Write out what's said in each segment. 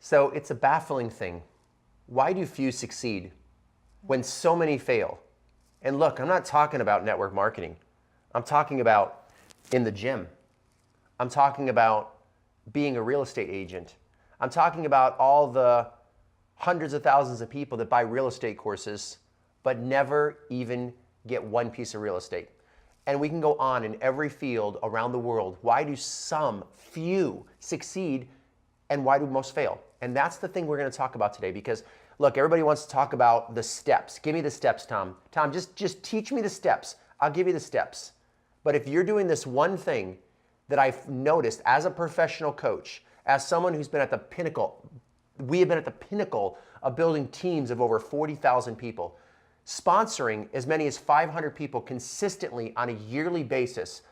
So it's a baffling thing. Why do few succeed when so many fail? And look, I'm not talking about network marketing. I'm talking about in the gym. I'm talking about being a real estate agent. I'm talking about all the hundreds of thousands of people that buy real estate courses but never even get one piece of real estate. And we can go on in every field around the world. Why do some few succeed and why do most fail? And that's the thing we're going to talk about today, because look, everybody wants to talk about the steps. Give me the steps, Tom. Tom, just teach me the steps. I'll give you the steps. But if you're doing this one thing that I've noticed as a professional coach, as someone who's been at the pinnacle, we have been at the pinnacle of building teams of over 40,000 people, sponsoring as many as 500 people consistently on a yearly basis,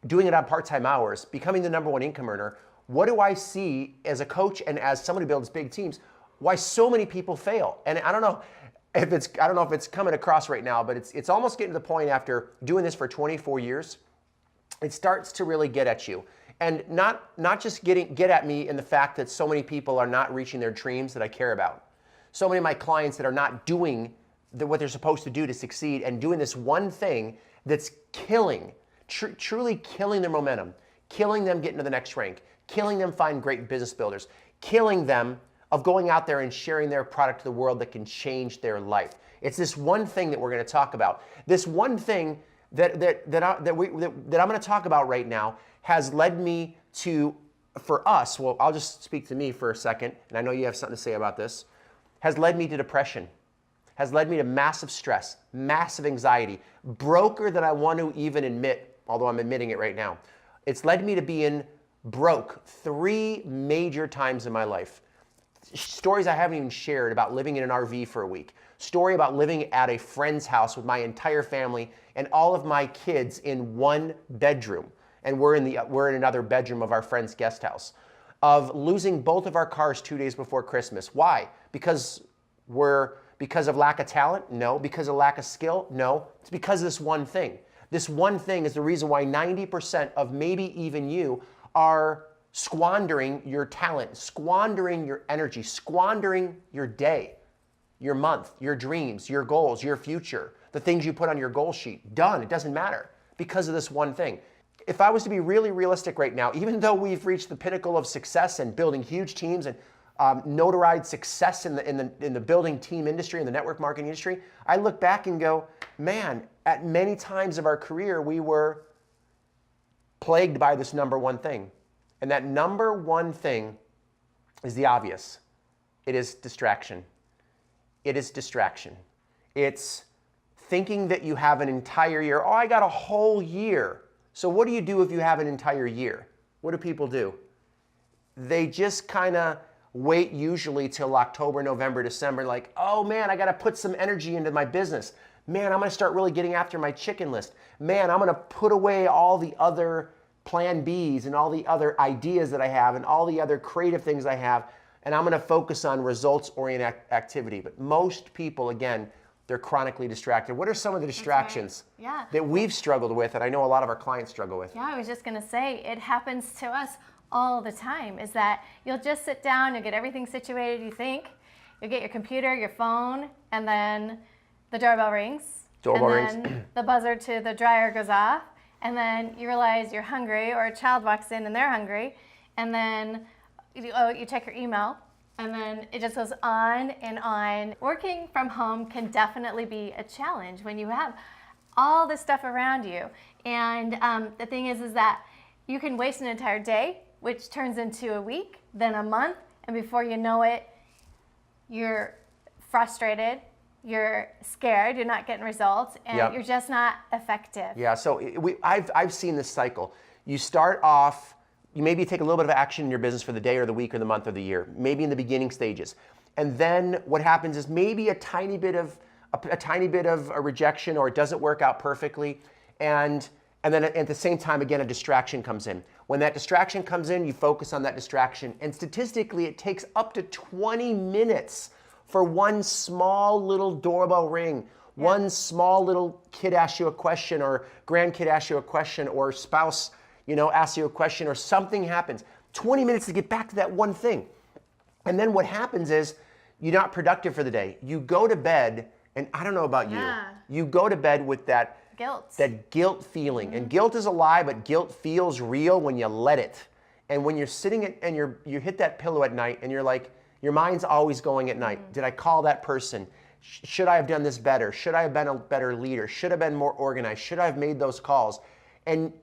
doing it on part-time hours, becoming the #1 income earner. What do I see as a coach and as someone who builds big teams? Why so many people fail? And I don't know if it's coming across right now, but it's almost getting to the point after doing this for 24 years, it starts to really get at you. And not just get at me in the fact that so many people are not reaching their dreams that I care about. So many of my clients that are not doing what they're supposed to do to succeed and doing this one thing that's killing, truly killing their momentum, killing them getting to the next rank, killing them find great business builders, killing them of going out there and sharing their product to the world that can change their life. It's this one thing that we're going to talk about. This one thing that I'm going to talk about right now has led me to, for us, well, I'll just speak to me for a second, and I know you have something to say about this, has led me to depression, has led me to massive stress, massive anxiety, broker than I want to even admit, although I'm admitting it right now. It's led me to being broke 3 major times in my life. Stories I haven't even shared about living in an RV for a week. Story about living at a friend's house with my entire family and all of my kids in one bedroom. And we're in another bedroom of our friend's guest house. Of losing both of our cars 2 days before Christmas. Why? Because of lack of talent? No. Because of lack of skill? No. It's because of this one thing. This one thing is the reason why 90% of maybe even you are squandering your talent, squandering your energy, squandering your day, your month, your dreams, your goals, your future, the things you put on your goal sheet. Done. It doesn't matter because of this one thing. If I was to be really realistic right now, even though we've reached the pinnacle of success and building huge teams and notoriety success in the building team industry, in the network marketing industry, I look back and go, man, at many times of our career, we were plagued by this #1 thing. And that #1 thing is the obvious. It is distraction. It is distraction. It's thinking that you have an entire year. Oh, I got a whole year. So what do you do if you have an entire year? What do people do? They just kind of wait usually till October, November, December, like, oh man, I got to put some energy into my business. Man, I'm going to start really getting after my chicken list. Man, I'm going to put away all the other plan Bs and all the other ideas that I have and all the other creative things I have, and I'm going to focus on results-oriented activity. But most people, again, they're chronically distracted. What are some of the distractions that we've struggled with, and I know a lot of our clients struggle with? Yeah, I was just going to say, it happens to us all the time, is that you'll just sit down, you'll get everything situated, you think, you'll get your computer, your phone, and then the doorbell rings. Then the buzzer to the dryer goes off, and then you realize you're hungry, or a child walks in and they're hungry, and then you check your email, and then it just goes on and on. Working from home can definitely be a challenge when you have all this stuff around you. And the thing is that you can waste an entire day, which turns into a week, then a month, and before you know it, you're frustrated, you're scared, you're not getting results, and you're just not effective. Yeah, so I've seen this cycle. You start off, you maybe take a little bit of action in your business for the day or the week or the month or the year, maybe in the beginning stages. And then what happens is maybe a tiny bit of a rejection, or it doesn't work out perfectly. And then at the same time, again, a distraction comes in. When that distraction comes in, you focus on that distraction. And statistically, it takes up to 20 minutes for one small little doorbell ring, one small little kid asks you a question, or grandkid asks you a question, or spouse, asks you a question, or something happens. 20 minutes to get back to that one thing. And then what happens is you're not productive for the day. You go to bed, and I don't know about Yeah. you go to bed with that Guilt. feeling. And guilt is a lie, but guilt feels real when you let it. And when you're sitting and you hit that pillow at night and you're like, your mind's always going at night. Did I call that person? Should I have done this better? Should I have been a better leader? Should I have been more organized? Should I have made those calls? And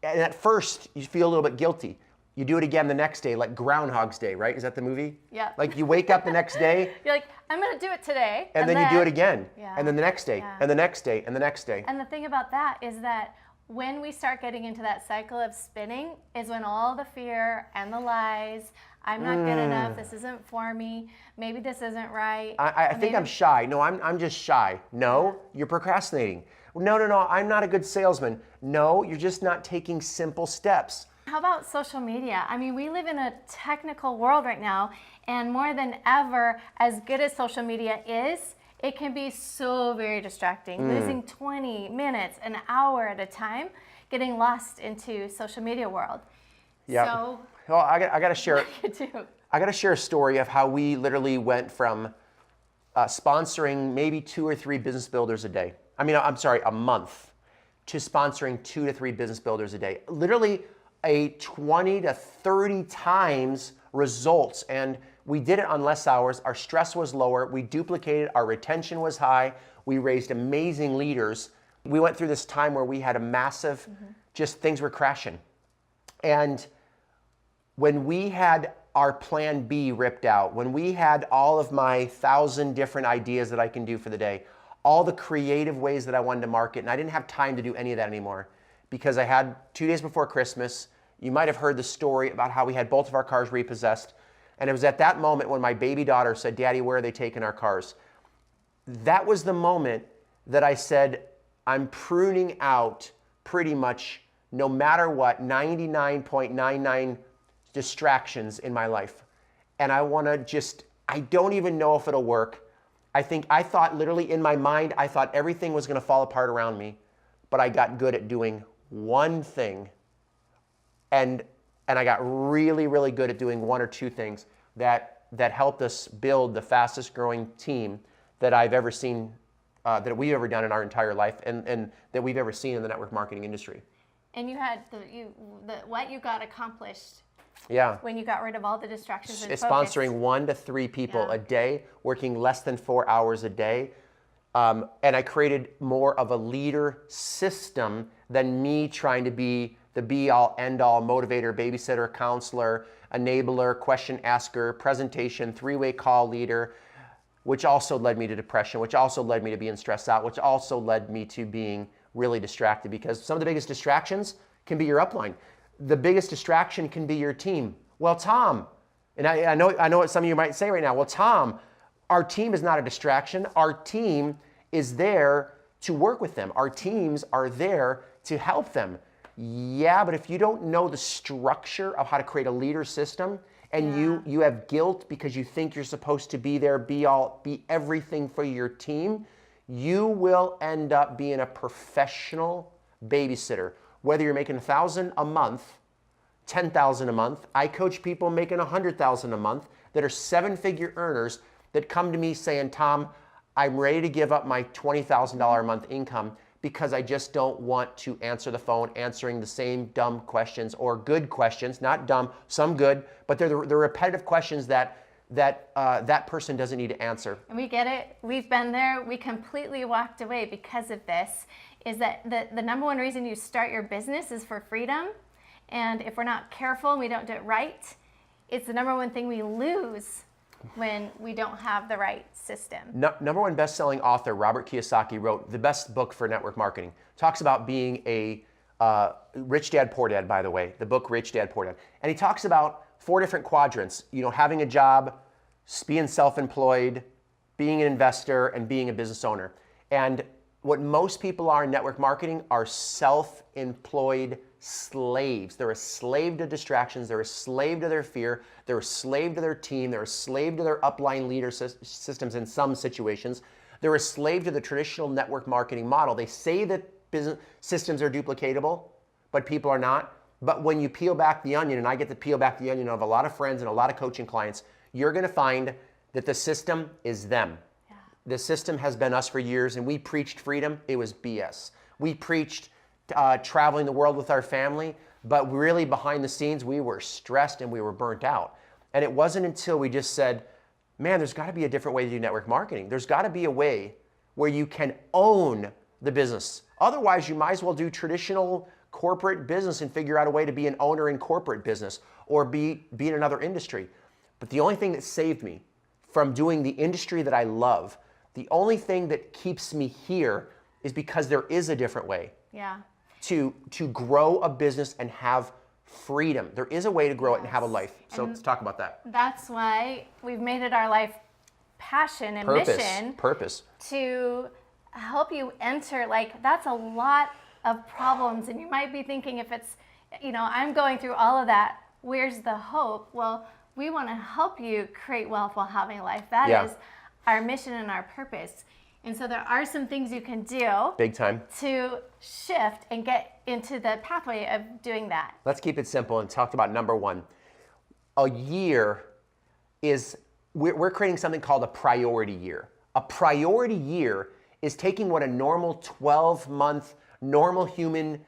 at first you feel a little bit guilty. You do it again the next day, like Groundhog's Day, right? Is that the movie? Yeah. Like you wake up the next day. You're like, I'm going to do it today. And then you do it again. Yeah. And then the next day, Yeah. and the next day, and the next day. And the thing about that is that when we start getting into that cycle of spinning is when all the fear and the lies, I'm not good enough, this isn't for me, maybe this isn't right. I think I'm shy. No, I'm just shy. No, you're procrastinating. No, I'm not a good salesman. No, you're just not taking simple steps. How about social media? I mean, we live in a technical world right now, and more than ever, as good as social media is, it can be so very distracting. Losing 20 minutes, an hour at a time, getting lost into social media world. Yeah. So, Well, I got to share. too. I got to share a story of how we literally went from sponsoring maybe 2 or 3 business builders a day. A month, to sponsoring 2 to 3 business builders a day. Literally a 20 to 30 times results. And we did it on less hours. Our stress was lower. We duplicated. Our retention was high. We raised amazing leaders. We went through this time where we had a massive, just things were crashing. And when we had our plan B ripped out, when we had all of my 1,000 different ideas that I can do for the day, all the creative ways that I wanted to market, and I didn't have time to do any of that anymore because I had 2 days before Christmas. You might have heard the story about how we had both of our cars repossessed. And it was at that moment when my baby daughter said, "Daddy, where are they taking our cars?" That was the moment that I said, I'm pruning out pretty much, no matter what, 99.99 distractions in my life. And I don't even know if it'll work. I thought literally in my mind, I thought everything was going to fall apart around me, but I got good at doing one thing. And I got really, really good at doing 1 or 2 things that helped us build the fastest growing team that I've ever seen, that we've ever done in our entire life, and that we've ever seen in the network marketing industry. And you had what you got accomplished. Yeah. When you got rid of all the distractions and It's focus. sponsoring 1 to 3 people Yeah. a day, working less than 4 hours a day. And I created more of a leader system than me trying to be the be-all, end-all motivator, babysitter, counselor, enabler, question asker, presentation, 3-way call leader, which also led me to depression, which also led me to being stressed out, which also led me to being really distracted, because some of the biggest distractions can be your upline. The biggest distraction can be your team. Well, Tom, and I know what some of you might say right now, well, Tom, our team is not a distraction. Our team is there to work with them. Our teams are there to help them. Yeah, but if you don't know the structure of how to create a leader system, and you have guilt because you think you're supposed to be there, be everything for your team, you will end up being a professional babysitter. Whether you're making $1,000 a month, $10,000 a month, I coach people making $100,000 a month that are 7-figure earners that come to me saying, Tom, I'm ready to give up my $20,000 a month income because I just don't want to answer the phone answering the same dumb questions, or good questions, not dumb, some good, but they're the repetitive questions that person doesn't need to answer. And we get it. We've been there. We completely walked away because of this. Is that the number one reason you start your business is for freedom. And if we're not careful and we don't do it right, it's the number one thing we lose when we don't have the right system. Number one best-selling author, Robert Kiyosaki, wrote the best book for network marketing. Talks about being a Rich Dad, Poor Dad, by the way, the book Rich Dad, Poor Dad. And he talks about 4 different quadrants, having a job, being self-employed, being an investor, and being a business owner. And what most people are in network marketing are self-employed slaves. They're a slave to distractions. They're a slave to their fear. They're a slave to their team. They're a slave to their upline leader systems in some situations. They're a slave to the traditional network marketing model. They say that business systems are duplicatable, but people are not. But when you peel back the onion, and I get to peel back the onion of a lot of friends and a lot of coaching clients, you're going to find that the system is them. Yeah. The system has been us for years, and we preached freedom. It was BS. We preached traveling the world with our family, but really behind the scenes, we were stressed and we were burnt out. And it wasn't until we just said, man, there's got to be a different way to do network marketing. There's got to be a way where you can own the business. Otherwise, you might as well do traditional corporate business and figure out a way to be an owner in corporate business or be in another industry. But the only thing that saved me from doing the industry that I love, the only thing that keeps me here is because there is a different way to grow a business and have freedom. There is a way to grow it and have a life. So let's talk about that. That's why we've made it our life passion and mission to help you enter. Like, that's a lot of problems, and you might be thinking, if it's, I'm going through all of that, where's the hope? Well, we want to help you create wealth while having a life. That is our mission and our purpose. And so there are some things you can do big time to shift and get into the pathway of doing that. Let's keep it simple and talk about number one. A year is, we're creating something called a priority year. A priority year is taking what a normal 12-month normal human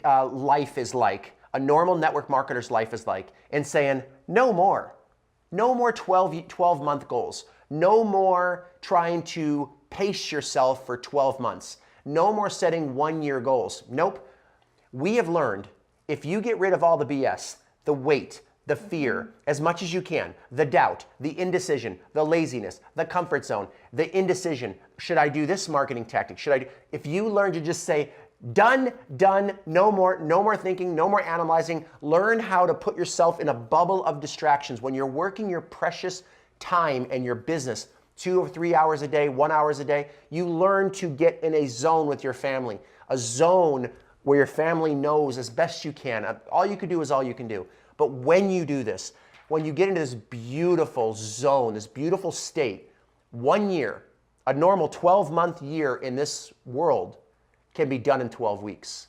life is like, a normal network marketer's life is like, and saying, no more. No more 12-month goals. No more trying to pace yourself for 12 months. No more setting 1-year goals. Nope. We have learned, if you get rid of all the BS, the weight, the fear, as much as you can, the doubt, the indecision, the laziness, the comfort zone, the indecision, should I do this marketing tactic? If you learn to just say, done, no more thinking, no more analyzing, learn how to put yourself in a bubble of distractions. When you're working your precious time and your business 2 or 3 hours a day, 1 hour a day, you learn to get in a zone with your family, a zone where your family knows as best you can. All you can do is all you can do. But when you do this, when you get into this beautiful zone, this beautiful state, 1 year, a normal 12-month year in this world can be done in 12 weeks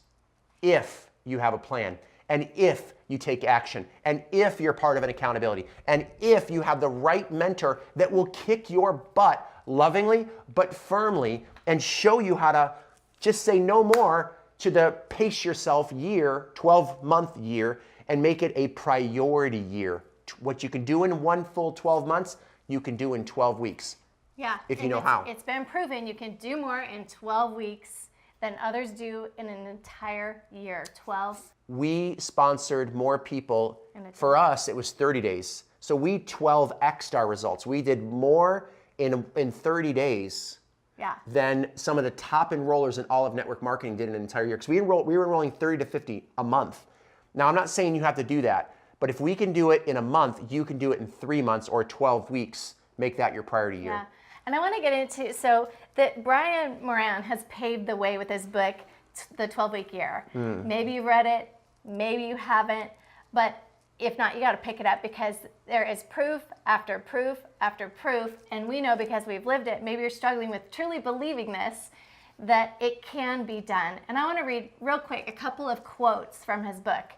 if you have a plan, and if you take action, and if you're part of an accountability, and if you have the right mentor that will kick your butt lovingly but firmly and show you how to just say no more to the pace yourself year, 12-month year, and make it a priority year. What you can do in one full 12 months, you can do in 12 weeks. Yeah. If you know how. It's been proven you can do more in 12 weeks than others do in an entire year. 12. We sponsored more people. For us, it was 30 days. So we 12x'd our results. We did more in 30 days than some of the top enrollers in all of network marketing did in an entire year. Because we were enrolling 30 to 50 a month. Now, I'm not saying you have to do that, but if we can do it in a month, you can do it in 3 months or 12 weeks. Make that your priority year. Yeah. And I want to get into, so that Brian Moran has paved the way with his book, The 12-Week Year. Maybe you read it, maybe you haven't, but if not, you got to pick it up, because there is proof after proof after proof, and we know because we've lived it, maybe you're struggling with truly believing this, that it can be done. And I want to read real quick a couple of quotes from his book.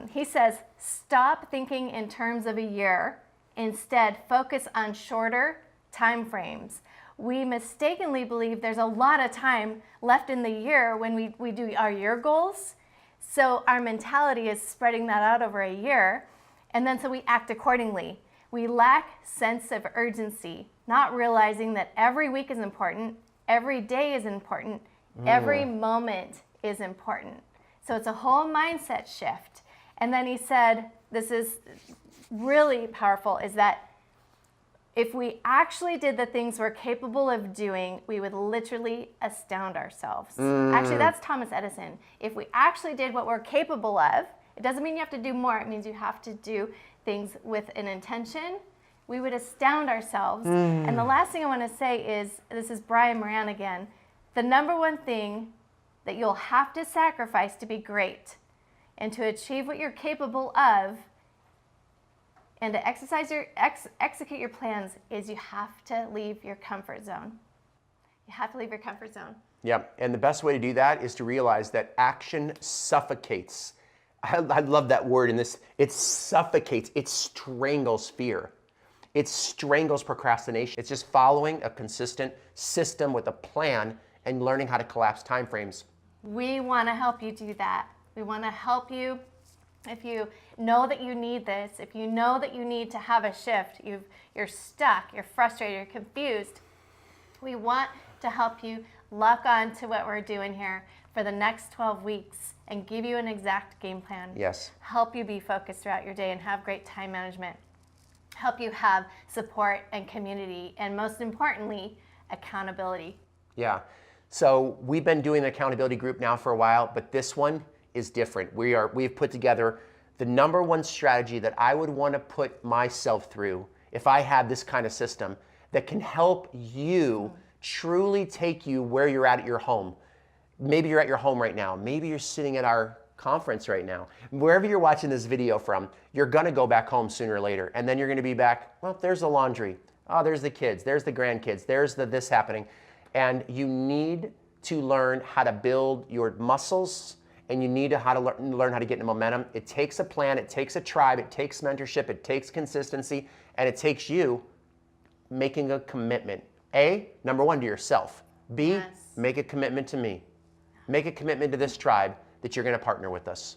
He says, stop thinking in terms of a year. Instead, focus on shorter time frames. We mistakenly believe there's a lot of time left in the year when we do our year goals. So our mentality is spreading that out over a year, and then so we act accordingly. We lack sense of urgency, not realizing that every week is important, every day is important, every moment is important. So it's a whole mindset shift. And then he said, this is really powerful, is that if we actually did the things we're capable of doing, we would literally astound ourselves. Actually, that's Thomas Edison. If we actually did what we're capable of, it doesn't mean you have to do more. It means you have to do things with an intention. We would astound ourselves. And the last thing I want to say is, this is Brian Moran again, the number one thing that you'll have to sacrifice to be great and to achieve what you're capable of and to execute your plans is you have to leave your comfort zone. You have to leave your comfort zone. Yeah, and the best way to do that is to realize that action suffocates. I love that word in this. It suffocates, it strangles fear. It strangles procrastination. It's just following a consistent system with a plan and learning how to collapse timeframes. We want to help you do that. We want to help you. If you know that you need this, if you know that you need to have a shift, you're stuck, you're frustrated, you're confused, we want to help you lock on to what we're doing here for the next 12 weeks and give you an exact game plan. Yes. Help you be focused throughout your day and have great time management. Help you have support and community, and most importantly, accountability. Yeah. So we've been doing an accountability group now for a while, but this one is different. We've put together the number one strategy that I would want to put myself through if I had this kind of system that can help you truly take you where you're at your home. Maybe you're at your home right now. Maybe you're sitting at our conference right now. Wherever you're watching this video from, you're gonna go back home sooner or later, and then you're gonna be back, well, there's the laundry. Oh, there's the kids, there's the grandkids, there's this happening. And you need to learn how to build your muscles, and you need to learn how to get into momentum. It takes a plan, it takes a tribe, it takes mentorship, it takes consistency, and it takes you making a commitment. A, number one, to yourself. B, Yes. make a commitment to me. Make a commitment to this tribe that you're gonna partner with us.